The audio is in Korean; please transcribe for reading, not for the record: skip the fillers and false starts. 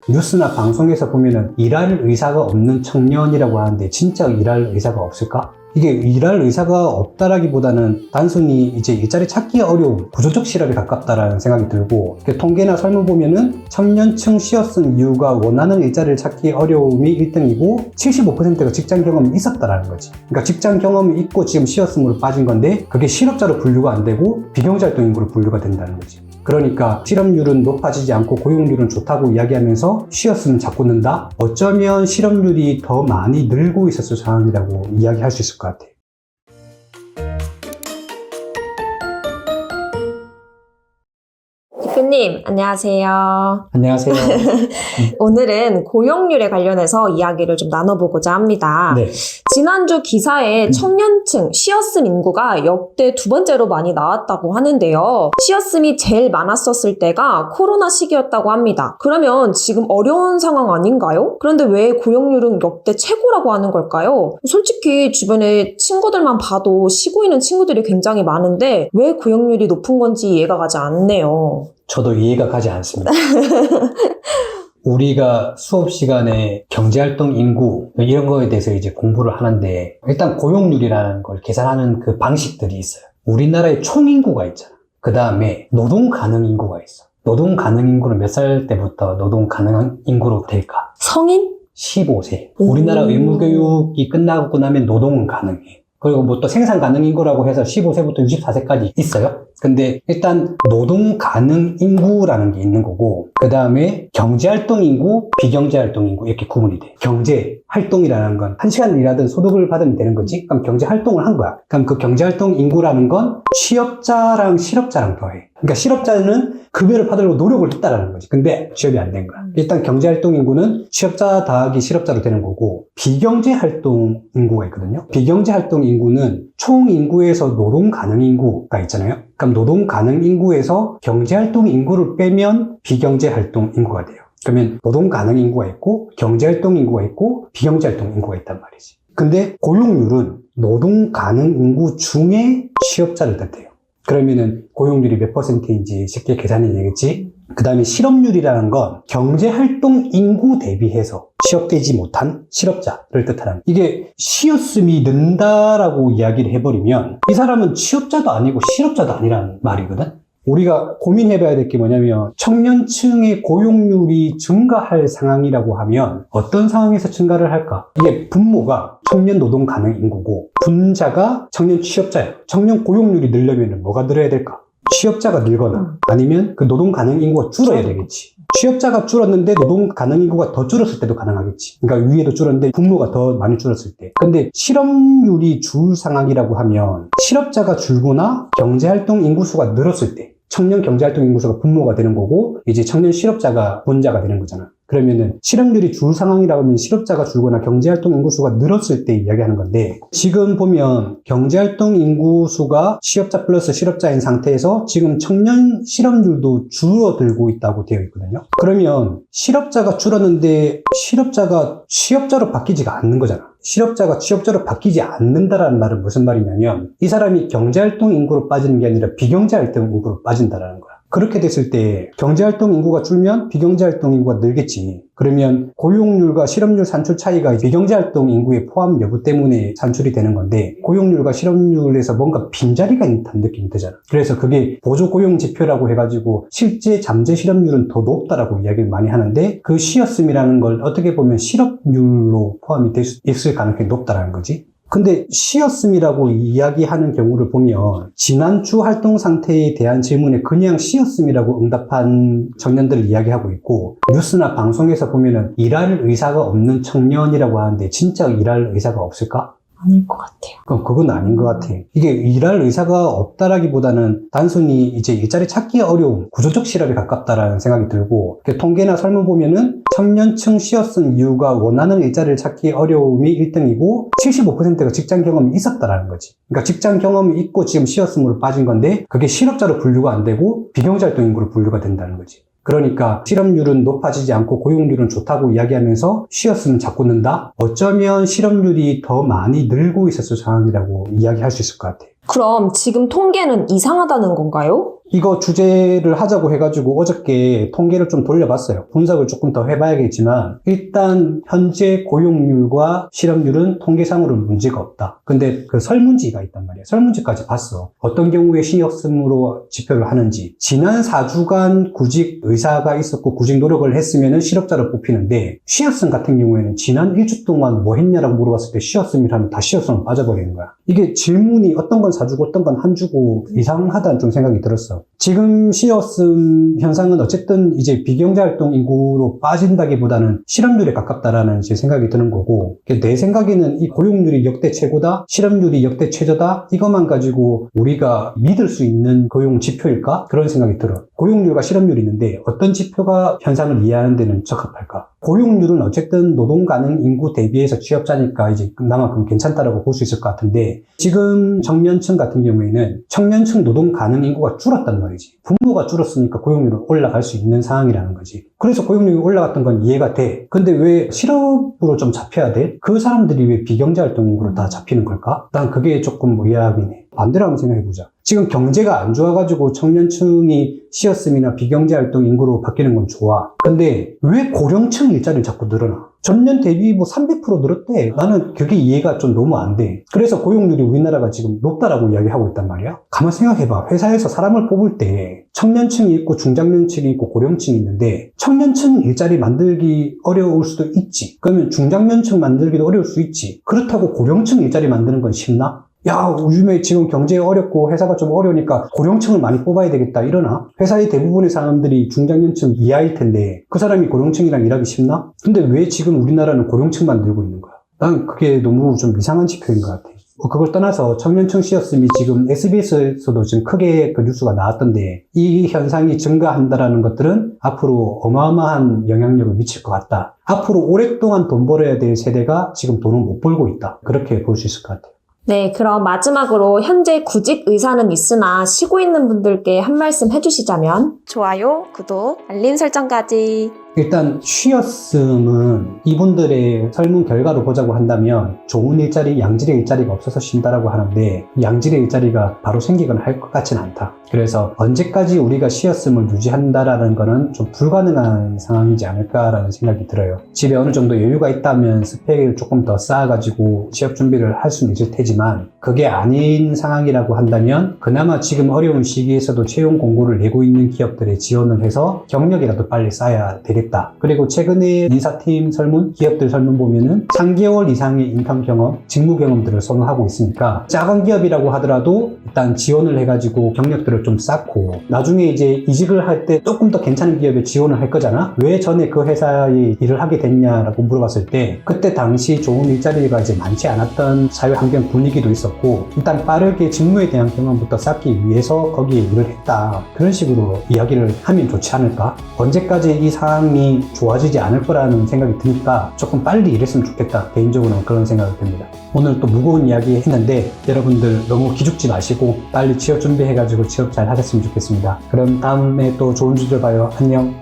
뉴스나 방송에서 보면은 일할 의사가 없는 청년이라고 하는데 진짜 일할 의사가 없을까? 이게 일할 의사가 없다라기보다는 단순히 이제 일자리 찾기 어려운 구조적 실업에 가깝다라는 생각이 들고, 통계나 설문 보면은 청년층 쉬어쓴 이유가 원하는 일자리를 찾기 어려움이 1등이고 75%가 직장 경험이 있었다라는 거지. 그러니까 직장 경험이 있고 지금 쉬어쓴으로 빠진 건데 그게 실업자로 분류가 안 되고 비경제활동 인구로 분류가 된다는 거지. 그러니까 실업률은 높아지지 않고 고용률은 좋다고 이야기하면서 쉬었으면 자꾸 는다? 어쩌면 실업률이 더 많이 늘고 있었을 상황이라고 이야기할 수 있을 것 같아요. 대표님, 안녕하세요. 안녕하세요. 오늘은 고용률에 관련해서 이야기를 좀 나눠보고자 합니다. 네. 지난주 기사에 청년층 쉬어쓴 인구가 역대 두 번째로 많이 나왔다고 하는데요. 쉬어씀이 제일 많았었을 때가 코로나 시기였다고 합니다. 그러면 지금 어려운 상황 아닌가요? 그런데 왜 고용률은 역대 최고라고 하는 걸까요? 솔직히 주변에 친구들만 봐도 쉬고 있는 친구들이 굉장히 많은데 왜 고용률이 높은 건지 이해가 가지 않네요. 저도 이해가 가지 않습니다. 우리가 수업 시간에 경제활동 인구 이런 거에 대해서 이제 공부를 하는데 일단 고용률이라는 걸 계산하는 그 방식들이 있어요. 우리나라의 총인구가 있잖아. 그 다음에 노동 가능 인구가 있어. 노동 가능 인구는 몇 살 때부터 노동 가능한 인구로 될까? 성인? 15세. 우리나라 의무교육이 끝나고 나면 노동은 가능해. 그리고 뭐 또 생산 가능 인구라고 해서 15세부터 64세까지 있어요. 근데 일단 노동 가능 인구라는 게 있는 거고, 그 다음에 경제활동 인구, 비경제활동 인구 이렇게 구분이 돼. 경제활동이라는 건 1시간을 일하든 소득을 받으면 되는 거지. 그럼 경제활동을 한 거야. 그럼 그 경제활동 인구라는 건 취업자랑 실업자랑 더해. 그러니까 실업자는 급여를 받으려고 노력을 했다라는 거지. 근데 취업이 안 된 거야. 일단 경제활동 인구는 취업자 더하기 실업자로 되는 거고, 비경제활동 인구가 있거든요. 비경제활동 인구는 총 인구에서 노동 가능 인구가 있잖아요. 그럼 노동 가능 인구에서 경제활동 인구를 빼면 비경제활동 인구가 돼요. 그러면 노동 가능 인구가 있고 경제활동 인구가 있고 비경제활동 인구가 있단 말이지. 근데 고용률은 노동 가능 인구 중에 취업자를 뜻해요. 그러면은 고용률이 몇 %인지 쉽게 계산이 되겠지? 그 다음에 실업률이라는 건 경제활동 인구 대비해서 취업되지 못한 실업자를 뜻하는, 이게 쉬었음이 는다라고 이야기를 해버리면 이 사람은 취업자도 아니고 실업자도 아니라는 말이거든? 우리가 고민해봐야 될 게 뭐냐면 청년층의 고용률이 증가할 상황이라고 하면 어떤 상황에서 증가를 할까? 이게 분모가 청년 노동 가능 인구고 분자가 청년 취업자야. 청년 고용률이 늘려면 뭐가 늘어야 될까? 취업자가 늘거나 아니면 그 노동 가능 인구가 줄어야 되겠지. 취업자가 줄었는데 노동 가능 인구가 더 줄었을 때도 가능하겠지. 그러니까 위에도 줄었는데 분모가 더 많이 줄었을 때. 근데 실업률이 줄 상황이라고 하면 실업자가 줄거나 경제활동 인구수가 늘었을 때 청년 경제활동 인구수가 분모가 되는 거고 이제 청년 실업자가 분자가 되는 거잖아. 그러면은 실업률이 줄 상황이라고 하면 실업자가 줄거나 경제활동 인구수가 늘었을 때 이야기하는 건데, 지금 보면 경제활동 인구수가 취업자 플러스 실업자인 상태에서 지금 청년 실업률도 줄어들고 있다고 되어 있거든요. 그러면 실업자가 줄었는데 실업자가 취업자로 바뀌지가 않는 거잖아. 실업자가 취업자로 바뀌지 않는다라는 말은 무슨 말이냐면 이 사람이 경제활동 인구로 빠지는 게 아니라 비경제활동 인구로 빠진다라는 거야. 그렇게 됐을 때 경제활동 인구가 줄면 비경제활동 인구가 늘겠지. 그러면 고용률과 실업률 산출 차이가 비경제활동 인구의 포함 여부 때문에 산출이 되는 건데 고용률과 실업률에서 뭔가 빈자리가 있다는 느낌이 들잖아. 그래서 그게 보조고용 지표라고 해가지고 실제 잠재 실업률은 더 높다라고 이야기를 많이 하는데 그 쉬었음이라는 걸 어떻게 보면 실업률로 포함이 될 수 있을 가능성이 높다라는 거지. 근데 쉬었음이라고 이야기하는 경우를 보면 지난주 활동 상태에 대한 질문에 그냥 쉬었음이라고 응답한 청년들을 이야기하고 있고, 뉴스나 방송에서 보면은 일할 의사가 없는 청년이라고 하는데 진짜 일할 의사가 없을까? 아닐 것 같아요. 그럼 그건 아닌 것 같아. 이게 일할 의사가 없다라기보다는 단순히 이제 일자리 찾기 어려운 구조적 실업에 가깝다라는 생각이 들고, 통계나 설문 보면은 청년층 쉬어쓴 이유가 원하는 일자리를 찾기 어려움이 1등이고 75%가 직장 경험이 있었다라는 거지. 그러니까 직장 경험이 있고 지금 쉬어쓴으로 빠진 건데 그게 실업자로 분류가 안 되고 비경제활동 인구로 분류가 된다는 거지. 그러니까 실업률은 높아지지 않고 고용률은 좋다고 이야기하면서 쉬었으면 자꾸 는다? 어쩌면 실업률이 더 많이 늘고 있었을 상황이라고 이야기할 수 있을 것 같아요. 그럼 지금 통계는 이상하다는 건가요? 이거 주제를 하자고 해가지고 어저께 통계를 좀 돌려봤어요. 분석을 조금 더 해봐야겠지만 일단 현재 고용률과 실업률은 통계상으로는 문제가 없다. 근데 그 설문지가 있단 말이야. 설문지까지 봤어. 어떤 경우에 신협승으로 지표를 하는지. 지난 4주간 구직 의사가 있었고 구직 노력을 했으면 실업자로 뽑히는데 취업승 같은 경우에는 지난 1주 동안 뭐 했냐라고 물어봤을 때 취업승이라면 다 취업승 빠져버리는 거야. 이게 질문이 어떤 건 4주고 어떤 건 한 주고 이상하다는 좀 생각이 들었어. 지금 시어슴 현상은 어쨌든 이제 비경제활동 인구로 빠진다기보다는 실업률에 가깝다라는 이제 생각이 드는 거고, 내 생각에는 이 고용률이 역대 최고다, 실업률이 역대 최저다, 이것만 가지고 우리가 믿을 수 있는 고용 지표일까? 그런 생각이 들어. 고용률과 실업률이 있는데 어떤 지표가 현상을 이해하는 데는 적합할까? 고용률은 어쨌든 노동 가능 인구 대비해서 취업자니까 이제 그나마 괜찮다라고 볼 수 있을 것 같은데, 지금 청년층 같은 경우에는 청년층 노동 가능 인구가 줄었단 말이지. 분모가 줄었으니까 고용률은 올라갈 수 있는 상황이라는 거지. 그래서 고용률이 올라갔던 건 이해가 돼. 근데 왜 실업으로 좀 잡혀야 돼? 그 사람들이 왜 비경제활동 인구로 다 잡히는 걸까? 난 그게 조금 의아하네. 반대로 한번 생각해보자. 지금 경제가 안 좋아가지고 청년층이 시어슴이나 비경제활동 인구로 바뀌는 건 좋아. 근데 왜 고령층 일자리를 자꾸 늘어나? 전년 대비 뭐 300% 늘었대. 나는 그게 이해가 좀 너무 안 돼. 그래서 고용률이 우리나라가 지금 높다라고 이야기하고 있단 말이야. 가만 생각해봐. 회사에서 사람을 뽑을 때 청년층이 있고 중장년층이 있고 고령층이 있는데 청년층 일자리 만들기 어려울 수도 있지. 그러면 중장년층 만들기도 어려울 수 있지. 그렇다고 고령층 일자리 만드는 건 쉽나? 야, 요즘에 지금 경제 어렵고 회사가 좀 어려우니까 고령층을 많이 뽑아야 되겠다 이러나? 회사의 대부분의 사람들이 중장년층 이하일 텐데 그 사람이 고령층이랑 일하기 쉽나? 근데 왜 지금 우리나라는 고령층만 들고 있는 거야? 난 그게 너무 좀 이상한 지표인 것 같아. 그걸 떠나서 청년층 시어슴이 지금 SBS에서도 지금 크게 그 뉴스가 나왔던데, 이 현상이 증가한다라는 것들은 앞으로 어마어마한 영향력을 미칠 것 같다. 앞으로 오랫동안 돈 벌어야 될 세대가 지금 돈을 못 벌고 있다. 그렇게 볼 수 있을 것 같아요. 네, 그럼 마지막으로 현재 구직 의사는 있으나 쉬고 있는 분들께 한 말씀 해주시자면? 좋아요, 구독, 알림 설정까지. 일단 쉬었음은 이분들의 설문 결과로 보자고 한다면 좋은 일자리, 양질의 일자리가 없어서 쉰다라고 하는데, 양질의 일자리가 바로 생기거나 할 것 같지는 않다. 그래서 언제까지 우리가 쉬었음을 유지한다라는 거는 좀 불가능한 상황이지 않을까라는 생각이 들어요. 집에 어느 정도 여유가 있다면 스펙을 조금 더 쌓아가지고 취업 준비를 할 수는 있을 테지만, 그게 아닌 상황이라고 한다면 그나마 지금 어려운 시기에서도 채용 공고를 내고 있는 기업들에 지원을 해서 경력이라도 빨리 쌓아야 되겠다. 그리고 최근에 인사팀 설문, 기업들 설문 보면은 3개월 이상의 인턴 경험, 직무 경험들을 선호하고 있으니까 작은 기업이라고 하더라도 일단 지원을 해가지고 경력들을 좀 쌓고, 나중에 이제 이직을 할 때 조금 더 괜찮은 기업에 지원을 할 거잖아. 왜 전에 그 회사에 일을 하게 됐냐라고 물어봤을 때 그때 당시 좋은 일자리가 이제 많지 않았던 사회 환경 분위기도 있었고, 일단 빠르게 직무에 대한 경험부터 쌓기 위해서 거기에 일을 했다. 그런 식으로 이야기를 하면 좋지 않을까? 언제까지 이 상황이 좋아지지 않을 거라는 생각이 드니까 조금 빨리 일했으면 좋겠다. 개인적으로는 그런 생각이 듭니다. 오늘 또 무거운 이야기 했는데 여러분들 너무 기죽지 마시고 빨리 취업 준비해가지고 취업 잘 하셨으면 좋겠습니다. 그럼 다음에 또 좋은 주제로 봐요. 안녕.